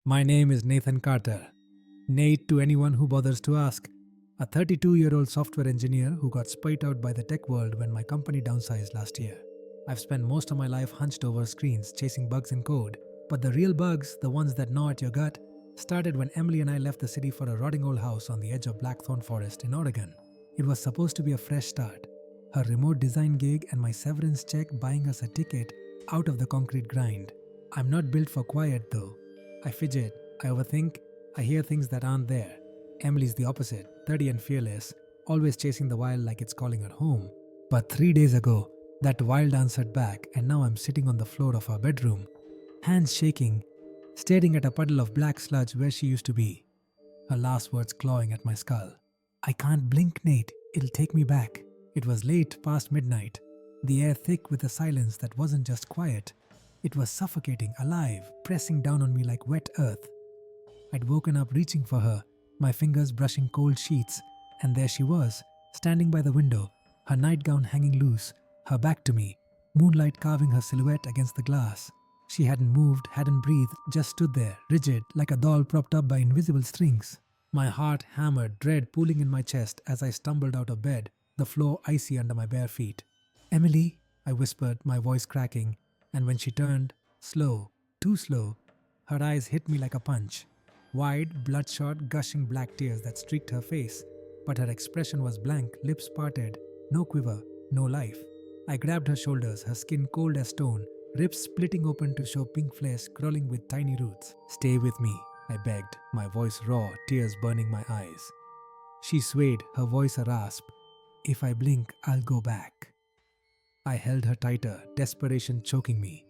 My name is Nathan Carter. Nate to anyone who bothers to ask. A 32-year-old software engineer who got spit out by the tech world when my company downsized last year. I've spent most of my life hunched over screens chasing bugs in code, but the real bugs, the ones that gnaw at your gut, started when Emily and I left the city for a rotting old house on the edge of Blackthorn Forest in Oregon. It was supposed to be a fresh start. Her remote design gig and my severance check buying us a ticket out of the concrete grind. I'm not built for quiet though. I fidget, I overthink, I hear things that aren't there. Emily's the opposite, 30 and fearless, always chasing the wild like it's calling her home. But 3 days ago, that wild answered back, and now I'm sitting on the floor of our bedroom, hands shaking, staring at a puddle of black sludge where she used to be. Her last words clawing at my skull. I can't blink, Nate. It'll take me back. It was late, past midnight. The air thick with a silence that wasn't just quiet. It was suffocating, alive, pressing down on me like wet earth. I'd woken up reaching for her, my fingers brushing cold sheets, and there she was, standing by the window, her nightgown hanging loose, her back to me, moonlight carving her silhouette against the glass. She hadn't moved, hadn't breathed, just stood there, rigid, like a doll propped up by invisible strings. My heart hammered, dread pooling in my chest as I stumbled out of bed, the floor icy under my bare feet. Emily, I whispered, my voice cracking, and when she turned, slow, too slow, her eyes hit me like a punch. Wide, bloodshot, gushing black tears that streaked her face, but her expression was blank, lips parted, no quiver, no life. I grabbed her shoulders, her skin cold as stone, ribs splitting open to show pink flesh crawling with tiny roots. Stay with me, I begged, my voice raw, tears burning my eyes. She swayed, her voice a rasp. If I blink, I'll go back. I held her tighter, desperation choking me.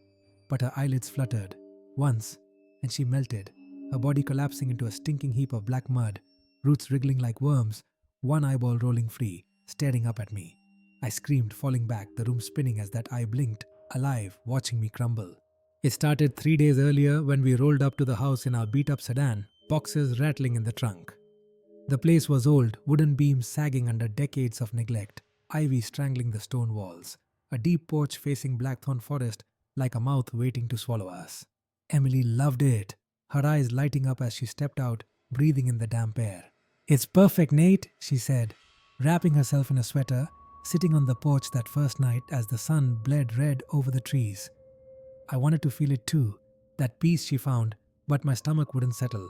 But her eyelids fluttered, once, and she melted, her body collapsing into a stinking heap of black mud, roots wriggling like worms, one eyeball rolling free, staring up at me. I screamed, falling back, the room spinning as that eye blinked, alive, watching me crumble. It started 3 days earlier when we rolled up to the house in our beat-up sedan, boxes rattling in the trunk. The place was old, wooden beams sagging under decades of neglect, ivy strangling the stone walls, a deep porch facing Blackthorn Forest like a mouth waiting to swallow us. Emily loved it, her eyes lighting up as she stepped out, breathing in the damp air. It's perfect, Nate, she said, wrapping herself in a sweater, sitting on the porch that first night as the sun bled red over the trees. I wanted to feel it too, that peace she found, but my stomach wouldn't settle.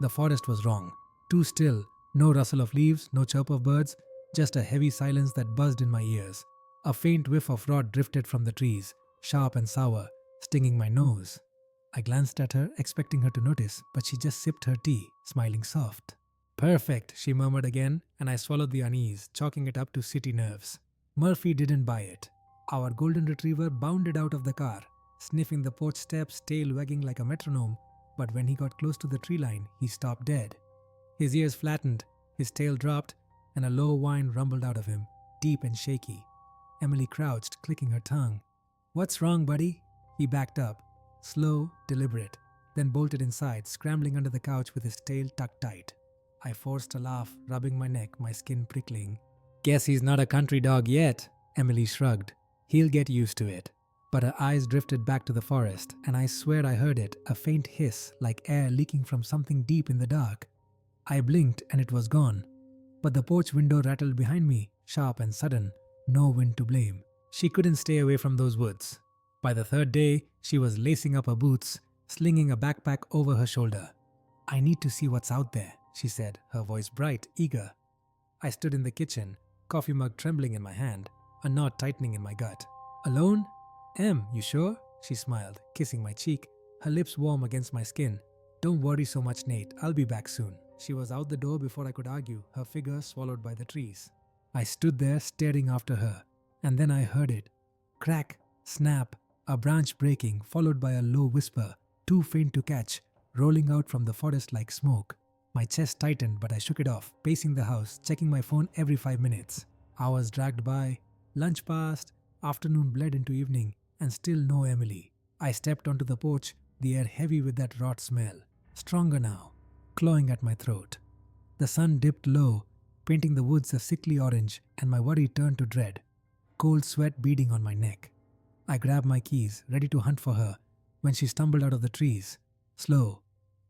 The forest was wrong, too still, no rustle of leaves, no chirp of birds, just a heavy silence that buzzed in my ears. A faint whiff of rot drifted from the trees, sharp and sour, stinging my nose. I glanced at her, expecting her to notice, but she just sipped her tea, smiling soft. Perfect, she murmured again, and I swallowed the unease, chalking it up to city nerves. Murphy didn't buy it. Our golden retriever bounded out of the car, sniffing the porch steps, tail wagging like a metronome, but when he got close to the tree line, he stopped dead. His ears flattened, his tail dropped, and a low whine rumbled out of him, deep and shaky. Emily crouched, clicking her tongue. What's wrong, buddy? He backed up, slow, deliberate, then bolted inside, scrambling under the couch with his tail tucked tight. I forced a laugh, rubbing my neck, my skin prickling. Guess he's not a country dog yet, Emily shrugged. He'll get used to it. But her eyes drifted back to the forest, and I swear I heard it, a faint hiss, like air leaking from something deep in the dark. I blinked and it was gone. But the porch window rattled behind me, sharp and sudden, no wind to blame. She couldn't stay away from those woods. By the third day, she was lacing up her boots, slinging a backpack over her shoulder. I need to see what's out there, she said, her voice bright, eager. I stood in the kitchen, coffee mug trembling in my hand, a knot tightening in my gut. Alone? Em, you sure? She smiled, kissing my cheek, her lips warm against my skin. Don't worry so much, Nate, I'll be back soon. She was out the door before I could argue, her figure swallowed by the trees. I stood there staring after her, and then I heard it. Crack, snap, a branch breaking, followed by a low whisper, too faint to catch, rolling out from the forest like smoke. My chest tightened, but I shook it off, pacing the house, checking my phone every 5 minutes. Hours dragged by, lunch passed, afternoon bled into evening, and still no Emily. I stepped onto the porch, the air heavy with that rot smell. Stronger now, clawing at my throat. The sun dipped low, painting the woods a sickly orange, and my worry turned to dread. Cold sweat beading on my neck. I grabbed my keys, ready to hunt for her, when she stumbled out of the trees. Slow,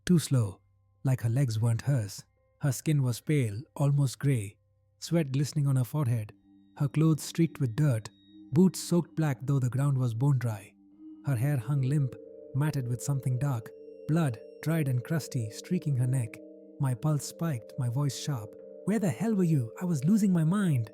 too slow, like her legs weren't hers. Her skin was pale, almost grey, sweat glistening on her forehead, her clothes streaked with dirt, boots soaked black though the ground was bone dry. Her hair hung limp, matted with something dark, blood, dried and crusty, streaking her neck. My pulse spiked, my voice sharp. "Where the hell were you? I was losing my mind."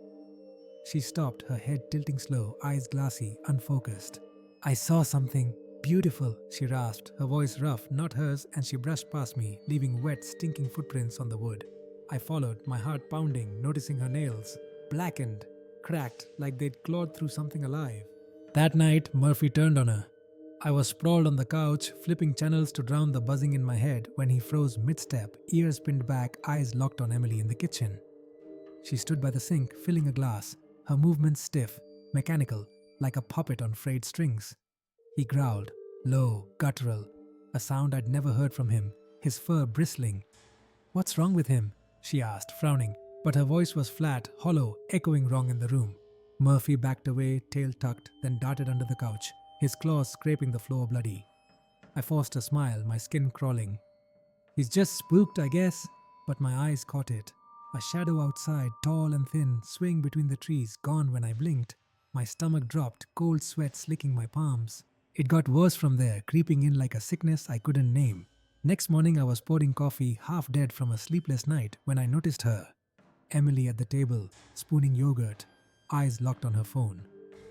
She stopped, her head tilting slow, eyes glassy, unfocused. "I saw something beautiful," she rasped, her voice rough, not hers, and she brushed past me, leaving wet, stinking footprints on the wood. I followed, my heart pounding, noticing her nails, blackened, cracked, like they'd clawed through something alive. That night, Murphy turned on her. I was sprawled on the couch, flipping channels to drown the buzzing in my head when he froze mid-step, ears pinned back, eyes locked on Emily in the kitchen. She stood by the sink, filling a glass, her movements stiff, mechanical, like a puppet on frayed strings. He growled, low, guttural, a sound I'd never heard from him, his fur bristling. "What's wrong with him?" she asked, frowning, but her voice was flat, hollow, echoing wrong in the room. Murphy backed away, tail tucked, then darted under the couch, his claws scraping the floor bloody. I forced a smile, my skin crawling. "He's just spooked, I guess," but my eyes caught it. A shadow outside, tall and thin, swaying between the trees, gone when I blinked. My stomach dropped, cold sweat slicking my palms. It got worse from there, creeping in like a sickness I couldn't name. Next morning I was pouring coffee, half dead from a sleepless night, when I noticed her. Emily at the table, spooning yogurt, eyes locked on her phone.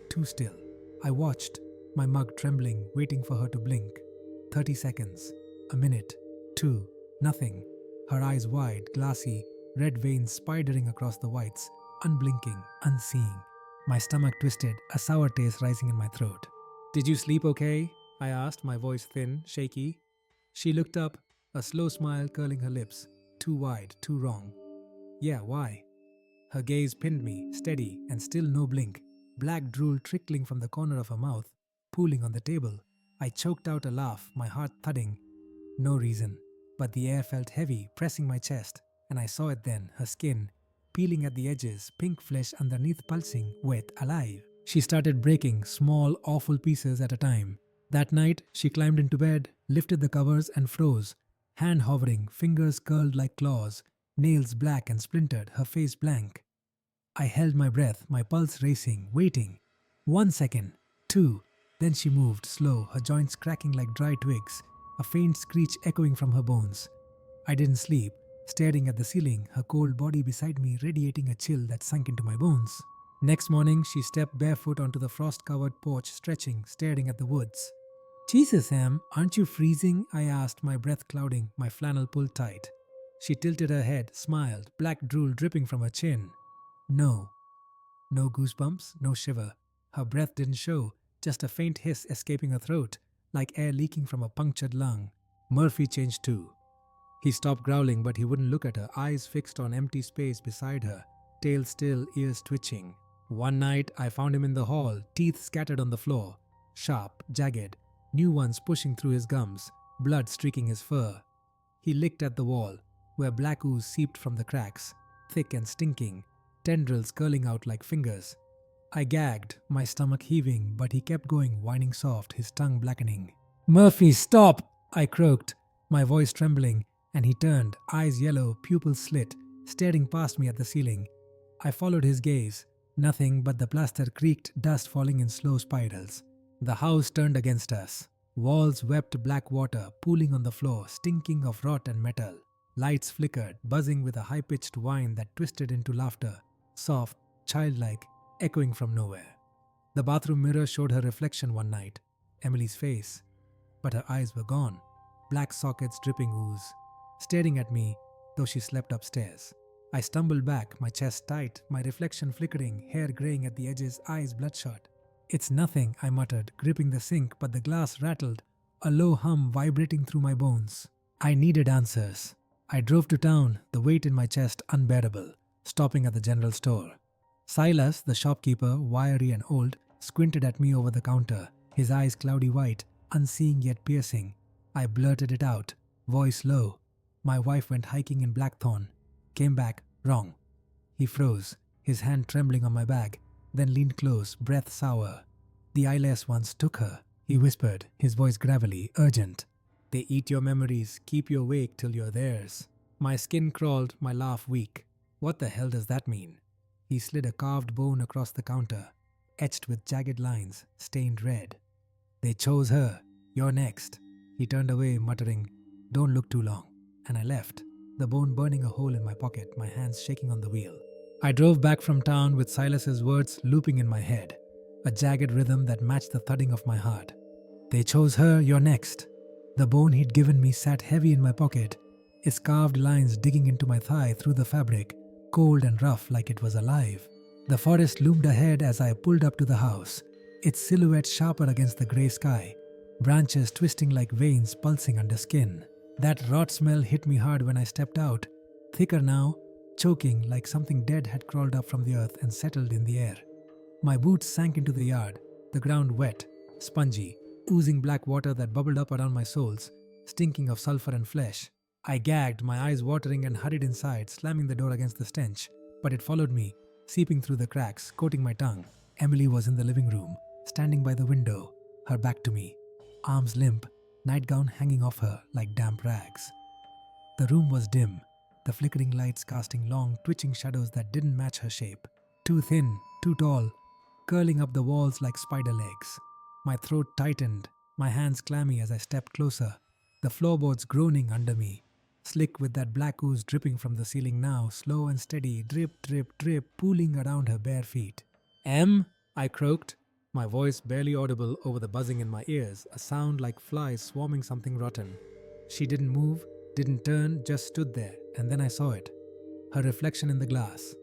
Too still. I watched, my mug trembling, waiting for her to blink. 30 seconds. A minute. 2. Nothing. Her eyes wide, glassy, red veins spidering across the whites, unblinking, unseeing. My stomach twisted, a sour taste rising in my throat. "Did you sleep okay?" I asked, my voice thin, shaky. She looked up, a slow smile curling her lips. Too wide, too wrong. "Yeah, why?" Her gaze pinned me, steady, and still no blink. Black drool trickling from the corner of her mouth, pooling on the table. I choked out a laugh, my heart thudding. No reason, but the air felt heavy, pressing my chest, and I saw it then, her skin, peeling at the edges, pink flesh underneath pulsing, wet, alive. She started breaking, small, awful pieces at a time. That night, she climbed into bed, lifted the covers and froze, hand hovering, fingers curled like claws, nails black and splintered, her face blank. I held my breath, my pulse racing, waiting. 1 second, 2, then she moved, slow, her joints cracking like dry twigs, a faint screech echoing from her bones. I didn't sleep, staring at the ceiling, her cold body beside me radiating a chill that sunk into my bones. Next morning, she stepped barefoot onto the frost-covered porch, stretching, staring at the woods. "Jesus, Em, aren't you freezing?" I asked, my breath clouding, my flannel pulled tight. She tilted her head, smiled, black drool dripping from her chin. No. No goosebumps, no shiver. Her breath didn't show, just a faint hiss escaping her throat, like air leaking from a punctured lung. Murphy changed too. He stopped growling, but he wouldn't look at her, eyes fixed on empty space beside her, tail still, ears twitching. One night, I found him in the hall, teeth scattered on the floor, sharp, jagged, new ones pushing through his gums, blood streaking his fur. He licked at the wall, where black ooze seeped from the cracks, thick and stinking, tendrils curling out like fingers. I gagged, my stomach heaving, but he kept going, whining soft, his tongue blackening. "Murphy, stop!" I croaked, my voice trembling, and he turned, eyes yellow, pupils slit, staring past me at the ceiling. I followed his gaze. Nothing but the plaster creaked, dust falling in slow spirals. The house turned against us. Walls wept black water, pooling on the floor, stinking of rot and metal. Lights flickered, buzzing with a high-pitched whine that twisted into laughter, soft, childlike, echoing from nowhere. The bathroom mirror showed her reflection one night, Emily's face, but her eyes were gone, black sockets dripping ooze, staring at me, though she slept upstairs. I stumbled back, my chest tight, my reflection flickering, hair graying at the edges, eyes bloodshot. "It's nothing," I muttered, gripping the sink, but the glass rattled, a low hum vibrating through my bones. I needed answers. I drove to town, the weight in my chest unbearable, stopping at the general store. Silas, the shopkeeper, wiry and old, squinted at me over the counter, his eyes cloudy white, unseeing yet piercing. I blurted it out, voice low. "My wife went hiking in Blackthorn. Came back, wrong." He froze, his hand trembling on my bag, then leaned close, breath sour. "The eyeless ones took her," he whispered, his voice gravelly, urgent. They eat your memories, keep you awake till you're theirs. My skin crawled, my laugh weak. What the hell does that mean? He slid a carved bone across the counter, etched with jagged lines, stained red. They chose her. You're next. He turned away, muttering, "Don't look too long." And I left, the bone burning a hole in my pocket, my hands shaking on the wheel. I drove back from town with Silas's words looping in my head, a jagged rhythm that matched the thudding of my heart. They chose her, you're next. The bone he'd given me sat heavy in my pocket, its carved lines digging into my thigh through the fabric, cold and rough like it was alive. The forest loomed ahead as I pulled up to the house, its silhouette sharper against the grey sky, branches twisting like veins pulsing under skin. That rot smell hit me hard when I stepped out, thicker now, choking like something dead had crawled up from the earth and settled in the air. My boots sank into the yard, the ground wet, spongy, oozing black water that bubbled up around my soles, stinking of sulfur and flesh. I gagged, my eyes watering, and hurried inside, slamming the door against the stench. But it followed me, seeping through the cracks, coating my tongue. Emily was in the living room, standing by the window, her back to me, arms limp, nightgown hanging off her like damp rags. The room was dim, the flickering lights casting long, twitching shadows that didn't match her shape. Too thin, too tall, curling up the walls like spider legs. My throat tightened, my hands clammy as I stepped closer, the floorboards groaning under me, slick with that black ooze dripping from the ceiling now, slow and steady, drip, drip, drip, pooling around her bare feet. "Em?" I croaked, my voice barely audible over the buzzing in my ears, a sound like flies swarming something rotten. She didn't move, didn't turn, just stood there, and then I saw it. Her reflection in the glass.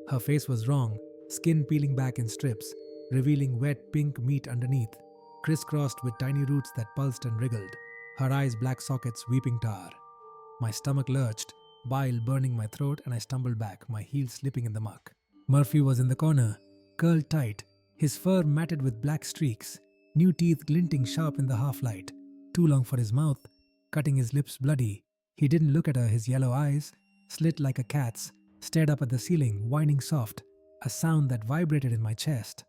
Her face was wrong, skin peeling back in strips, revealing wet pink meat underneath, crisscrossed with tiny roots that pulsed and wriggled, her eyes black sockets weeping tar. My stomach lurched, bile burning my throat, and I stumbled back, my heels slipping in the muck. Murphy was in the corner, curled tight, his fur matted with black streaks, new teeth glinting sharp in the half-light, too long for his mouth, cutting his lips bloody. He didn't look at her, his yellow eyes, slit like a cat's, stared up at the ceiling, whining soft, a sound that vibrated in my chest.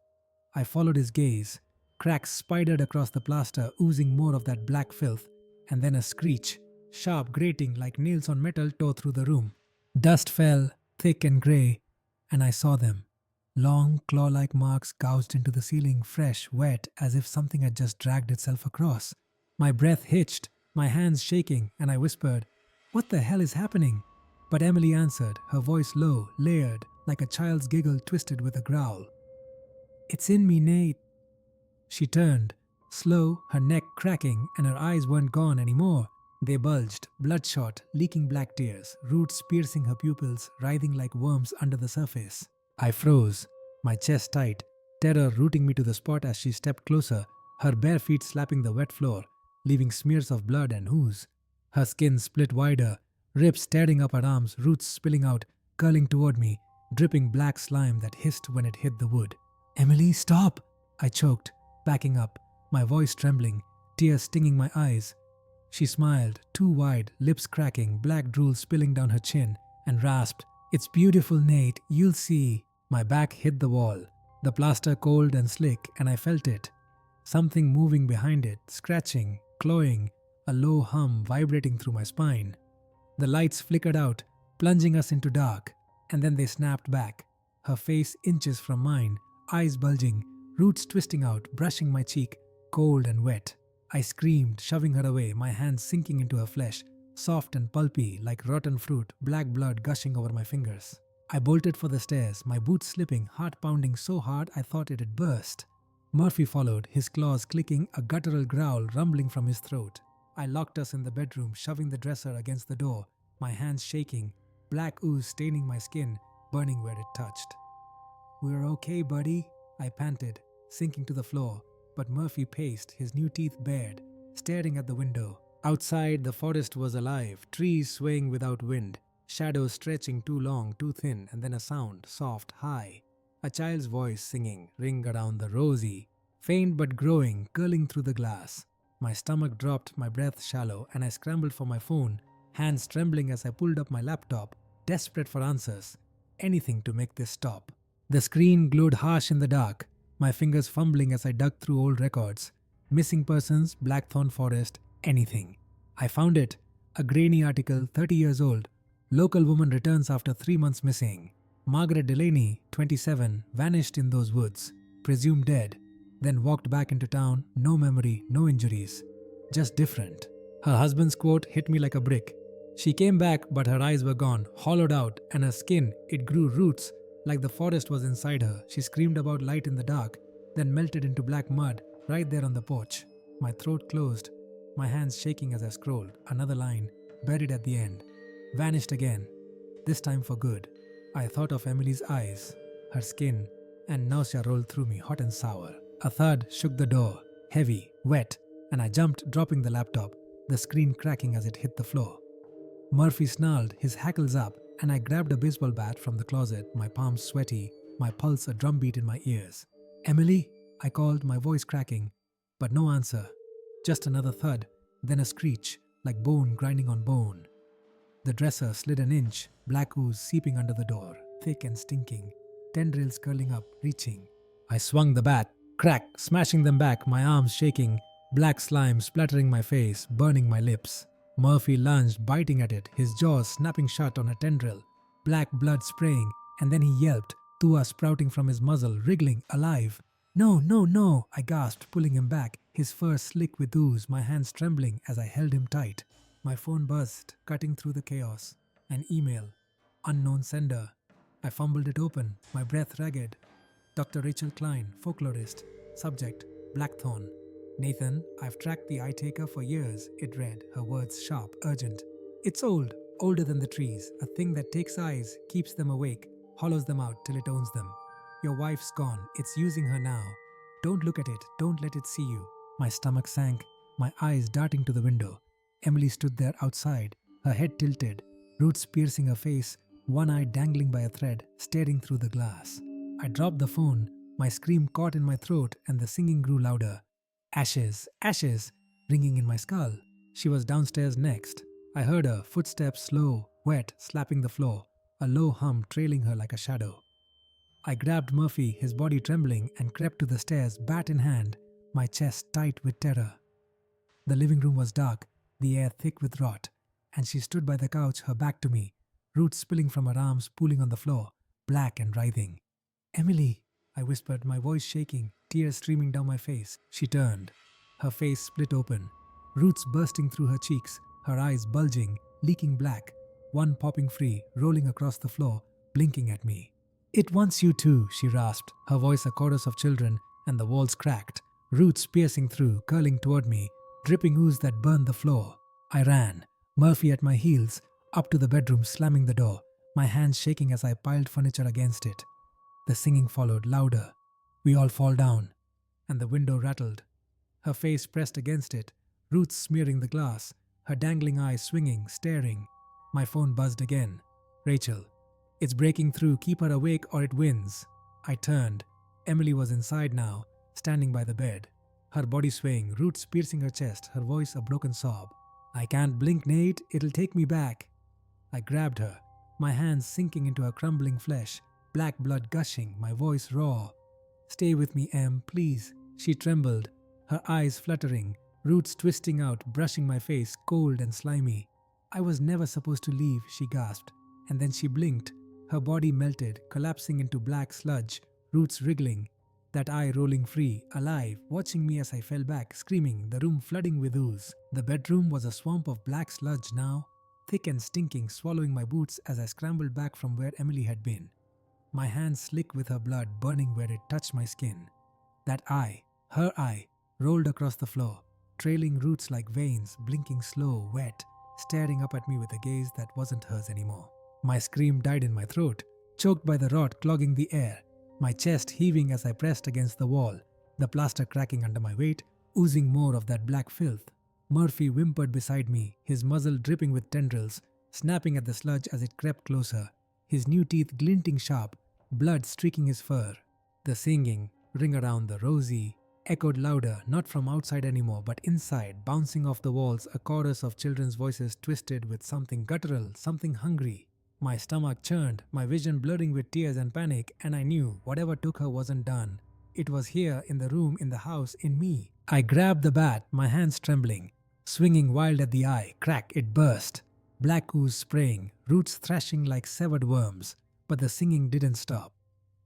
I followed his gaze. Cracks spidered across the plaster, oozing more of that black filth, and then a screech, sharp grating like nails on metal, tore through the room. Dust fell, thick and grey, and I saw them. Long, claw-like marks gouged into the ceiling, fresh, wet, as if something had just dragged itself across. My breath hitched, my hands shaking, and I whispered, "What the hell is happening?" But Emily answered, her voice low, layered, like a child's giggle twisted with a growl. "It's in me, Nate." She turned, slow, her neck cracking, and her eyes weren't gone anymore. They bulged, bloodshot, leaking black tears, roots piercing her pupils, writhing like worms under the surface. I froze, my chest tight, terror rooting me to the spot as she stepped closer, her bare feet slapping the wet floor, leaving smears of blood and ooze. Her skin split wider, ribs tearing up her arms, roots spilling out, curling toward me, dripping black slime that hissed when it hit the wood. "Emily, stop!" I choked, backing up, my voice trembling, tears stinging my eyes. She smiled, too wide, lips cracking, black drool spilling down her chin, and rasped, "It's beautiful, Nate, you'll see." My back hit the wall, the plaster cold and slick, and I felt it. Something moving behind it, scratching, clawing, a low hum vibrating through my spine. The lights flickered out, plunging us into dark, and then they snapped back, her face inches from mine, eyes bulging, roots twisting out, brushing my cheek, cold and wet. I screamed, shoving her away, my hands sinking into her flesh, soft and pulpy like rotten fruit, black blood gushing over my fingers. I bolted for the stairs, my boots slipping, heart pounding so hard I thought it'd burst. Murphy followed, his claws clicking, a guttural growl rumbling from his throat. I locked us in the bedroom, shoving the dresser against the door, my hands shaking, black ooze staining my skin, burning where it touched. "We're okay, buddy," I panted, sinking to the floor, but Murphy paced, his new teeth bared, staring at the window. Outside, the forest was alive, trees swaying without wind, shadows stretching too long, too thin, and then a sound, soft, high. A child's voice singing, ring around the rosy, faint but growing, curling through the glass. My stomach dropped, my breath shallow, and I scrambled for my phone, hands trembling as I pulled up my laptop, desperate for answers. Anything to make this stop. The screen glowed harsh in the dark, my fingers fumbling as I dug through old records. Missing persons, Blackthorn Forest, anything. I found it. A grainy article, 30 years old. Local woman returns after 3 months missing. Margaret Delaney, 27, vanished in those woods, presumed dead, then walked back into town, no memory, no injuries. Just different. Her husband's quote hit me like a brick. She came back, but her eyes were gone, hollowed out, and her skin, it grew roots, like the forest was inside her. She screamed about light in the dark, then melted into black mud, right there on the porch. My throat closed, my hands shaking as I scrolled. Another line, buried at the end. Vanished again, this time for good. I thought of Emily's eyes, her skin, and nausea rolled through me, hot and sour. A thud shook the door, heavy, wet, and I jumped, dropping the laptop, the screen cracking as it hit the floor. Murphy snarled, his hackles up, and I grabbed a baseball bat from the closet, my palms sweaty, my pulse a drumbeat in my ears. "Emily?" I called, my voice cracking, but no answer. Just another thud, then a screech, like bone grinding on bone. The dresser slid an inch, black ooze seeping under the door, thick and stinking, tendrils curling up, reaching. I swung the bat, crack, smashing them back, my arms shaking, black slime splattering my face, burning my lips. Murphy lunged, biting at it, his jaws snapping shut on a tendril, black blood spraying, and then he yelped, Tua sprouting from his muzzle, wriggling, alive. "No, no, no," I gasped, pulling him back, his fur slick with ooze, my hands trembling as I held him tight. My phone buzzed, cutting through the chaos. An email. Unknown sender. I fumbled it open, my breath ragged. Dr. Rachel Klein, folklorist. Subject, Blackthorn. "Nathan, I've tracked the Eyetaker for years," it read, her words sharp, urgent. "It's old, older than the trees, a thing that takes eyes, keeps them awake, hollows them out till it owns them. Your wife's gone, it's using her now. Don't look at it, don't let it see you." My stomach sank, my eyes darting to the window. Emily stood there outside, her head tilted, roots piercing her face, one eye dangling by a thread, staring through the glass. I dropped the phone, my scream caught in my throat, and the singing grew louder. "Ashes, ashes," ringing in my skull. She was downstairs next. I heard her, footsteps slow, wet, slapping the floor, a low hum trailing her like a shadow. I grabbed Murphy, his body trembling, and crept to the stairs, bat in hand, my chest tight with terror. The living room was dark, the air thick with rot, and she stood by the couch, her back to me, roots spilling from her arms, pooling on the floor, black and writhing. "Emily," I whispered, my voice shaking, tears streaming down my face. She turned, her face split open, roots bursting through her cheeks, her eyes bulging, leaking black, one popping free, rolling across the floor, blinking at me. "It wants you too," she rasped, her voice a chorus of children, and the walls cracked, roots piercing through, curling toward me, dripping ooze that burned the floor. I ran, Murphy at my heels, up to the bedroom, slamming the door, my hands shaking as I piled furniture against it. The singing followed, louder. "We all fall down," and the window rattled. Her face pressed against it, roots smearing the glass, her dangling eyes swinging, staring. My phone buzzed again. "Rachel, it's breaking through, keep her awake or it wins." I turned. Emily was inside now, standing by the bed, her body swaying, roots piercing her chest, her voice a broken sob. "I can't blink, Nate, it'll take me back." I grabbed her, my hands sinking into her crumbling flesh, black blood gushing, my voice raw. "Stay with me, Em, please." She trembled, her eyes fluttering, roots twisting out, brushing my face, cold and slimy. "I was never supposed to leave," she gasped, and then she blinked. Her body melted, collapsing into black sludge, roots wriggling, that eye rolling free, alive, watching me as I fell back, screaming, the room flooding with ooze. The bedroom was a swamp of black sludge now, thick and stinking, swallowing my boots as I scrambled back from where Emily had been. My hands slick with her blood, burning where it touched my skin. That eye, her eye, rolled across the floor, trailing roots like veins, blinking slow, wet, staring up at me with a gaze that wasn't hers anymore. My scream died in my throat, choked by the rot clogging the air, my chest heaving as I pressed against the wall, the plaster cracking under my weight, oozing more of that black filth. Murphy whimpered beside me, his muzzle dripping with tendrils, snapping at the sludge as it crept closer, his new teeth glinting sharp, blood streaking his fur. The singing, ring around the rosy, echoed louder, not from outside anymore, but inside, bouncing off the walls, a chorus of children's voices twisted with something guttural, something hungry. My stomach churned, my vision blurring with tears and panic, and I knew whatever took her wasn't done. It was here, in the room, in the house, in me. I grabbed the bat, my hands trembling, Swinging wild at the eye, crack, it burst. Black ooze spraying, roots thrashing like severed worms. But the singing didn't stop.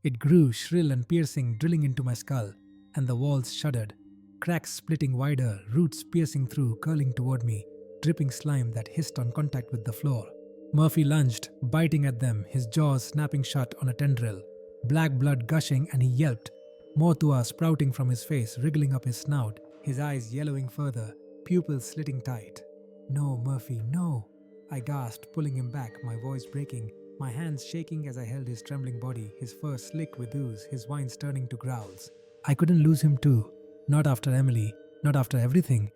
It grew shrill and piercing, drilling into my skull, and the walls shuddered. Cracks splitting wider, roots piercing through, curling toward me, dripping slime that hissed on contact with the floor. Murphy lunged, biting at them, his jaws snapping shut on a tendril. Black blood gushing, and he yelped. Motua sprouting from his face, wriggling up his snout, his eyes yellowing further, pupils slitting tight. "No, Murphy, no!" I gasped, pulling him back, my voice breaking, my hands shaking as I held his trembling body, his fur slick with ooze, his whines turning to growls. I couldn't lose him too. Not after Emily, not after everything.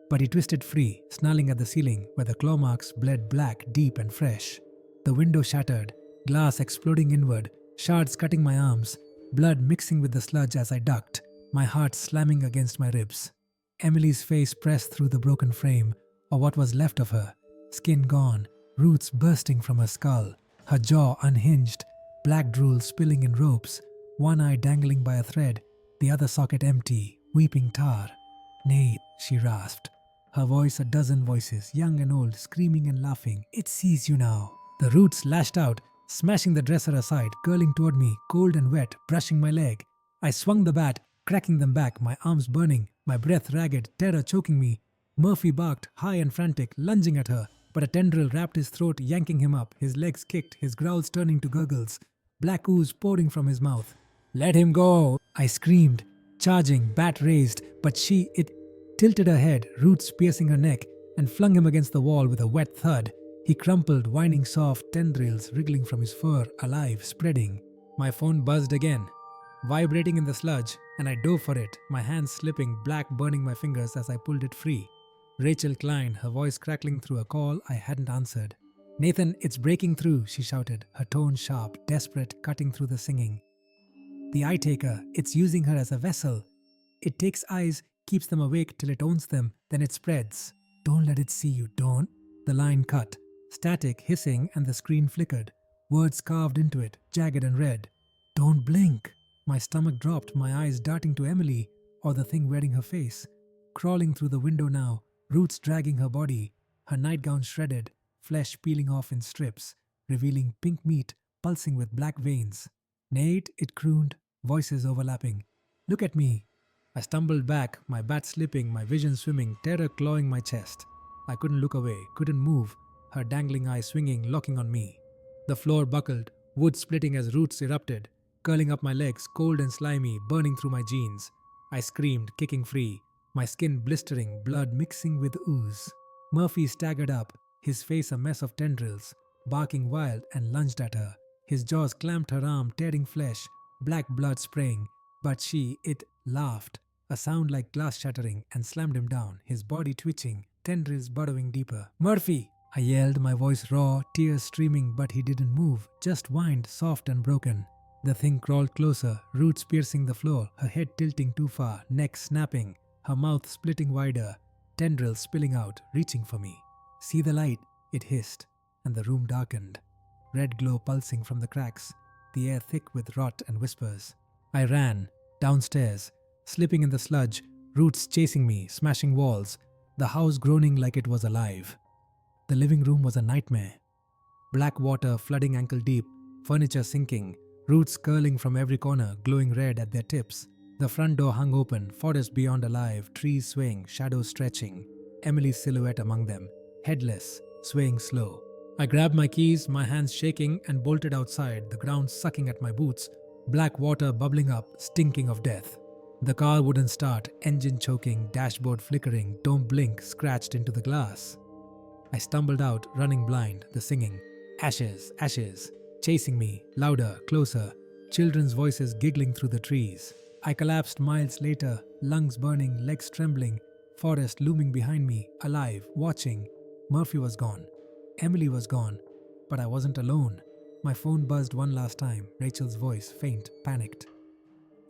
But he twisted free, snarling at the ceiling, where the claw marks bled black, deep and fresh. The window shattered, glass exploding inward, shards cutting my arms, blood mixing with the sludge as I ducked, my heart slamming against my ribs. Emily's face pressed through the broken frame, or what was left of her, skin gone, roots bursting from her skull, her jaw unhinged, black drool spilling in ropes, one eye dangling by a thread, the other socket empty, weeping tar. "Nate," she rasped, her voice a dozen voices, young and old, screaming and laughing. "It sees you now." The roots lashed out, smashing the dresser aside, curling toward me, cold and wet, brushing my leg. I swung the bat, cracking them back, my arms burning, my breath ragged, terror choking me. Murphy barked, high and frantic, lunging at her, but a tendril wrapped his throat, yanking him up, his legs kicked, his growls turning to gurgles, black ooze pouring from his mouth. "Let him go!" I screamed, charging, bat raised, but it tilted her head, roots piercing her neck, and flung him against the wall with a wet thud. He crumpled, whining soft, tendrils wriggling from his fur, alive, spreading. My phone buzzed again, vibrating in the sludge, and I dove for it, my hands slipping, black burning my fingers as I pulled it free. Rachel Klein, her voice crackling through a call I hadn't answered. "Nathan, it's breaking through," she shouted, her tone sharp, desperate, cutting through the singing. "The Eyetaker, it's using her as a vessel. It takes eyes, keeps them awake till it owns them, then it spreads. Don't let it see you, don't." The line cut. Static, hissing, and the screen flickered. Words carved into it, jagged and red. "Don't blink." My stomach dropped, my eyes darting to Emily, or the thing wearing her face. Crawling through the window now, roots dragging her body, her nightgown shredded, flesh peeling off in strips, revealing pink meat pulsing with black veins. "Nate," it crooned, voices overlapping. "Look at me." I stumbled back, my bat slipping, my vision swimming, terror clawing my chest. I couldn't look away, couldn't move, her dangling eye swinging, locking on me. The floor buckled, wood splitting as roots erupted, curling up my legs, cold and slimy, burning through my jeans. I screamed, kicking free, my skin blistering, blood mixing with ooze. Murphy staggered up, his face a mess of tendrils, barking wild, and lunged at her. His jaws clamped her arm, tearing flesh, black blood spraying, but it laughed, a sound like glass shattering, and slammed him down, his body twitching, tendrils burrowing deeper. "Murphy!" I yelled, my voice raw, tears streaming, but he didn't move, just whined, soft and broken. The thing crawled closer, roots piercing the floor, her head tilting too far, neck snapping, her mouth splitting wider, tendrils spilling out, reaching for me. "See the light," it hissed, and the room darkened. Red glow pulsing from the cracks, the air thick with rot and whispers. I ran, downstairs, slipping in the sludge, roots chasing me, smashing walls, the house groaning like it was alive. The living room was a nightmare. Black water flooding ankle deep, furniture sinking, roots curling from every corner, glowing red at their tips. The front door hung open, forest beyond alive, trees swaying, shadows stretching. Emily's silhouette among them, headless, swaying slow. I grabbed my keys, my hands shaking, and bolted outside, the ground sucking at my boots, black water bubbling up, stinking of death. The car wouldn't start, engine choking, dashboard flickering, don't blink, scratched into the glass. I stumbled out, running blind, the singing. Ashes, ashes, chasing me, louder, closer, children's voices giggling through the trees. I collapsed miles later, lungs burning, legs trembling, forest looming behind me, alive, watching. Murphy was gone. Emily was gone, but I wasn't alone. My phone buzzed one last time, Rachel's voice, faint, panicked.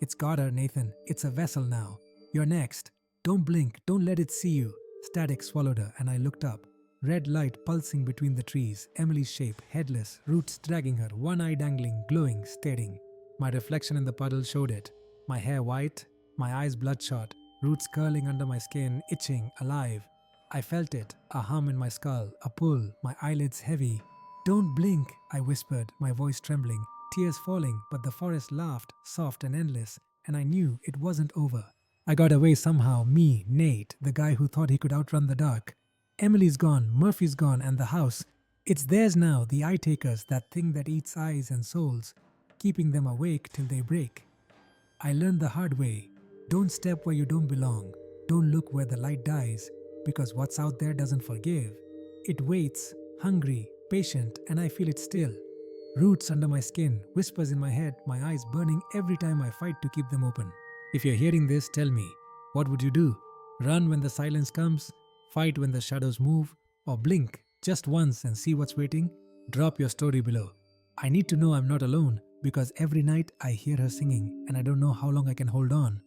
"It's got her, Nathan. It's a vessel now. You're next. Don't blink, don't let it see you." Static swallowed her, and I looked up. Red light pulsing between the trees, Emily's shape, headless, roots dragging her, one eye dangling, glowing, staring. My reflection in the puddle showed it. My hair white, my eyes bloodshot, roots curling under my skin, itching, alive. I felt it, a hum in my skull, a pull, my eyelids heavy. Don't blink, I whispered, my voice trembling, tears falling, but the forest laughed, soft and endless, and I knew it wasn't over. I got away somehow, me, Nate, the guy who thought he could outrun the dark. Emily's gone, Murphy's gone, and the house. It's theirs now, the Eyetakers, that thing that eats eyes and souls, keeping them awake till they break. I learned the hard way. Don't step where you don't belong. Don't look where the light dies, because what's out there doesn't forgive. It waits, hungry, patient, and I feel it still. Roots under my skin, whispers in my head, my eyes burning every time I fight to keep them open. If you're hearing this, tell me, what would you do? Run when the silence comes? Fight when the shadows move? Or blink just once and see what's waiting? Drop your story below. I need to know I'm not alone, because every night I hear her singing and I don't know how long I can hold on.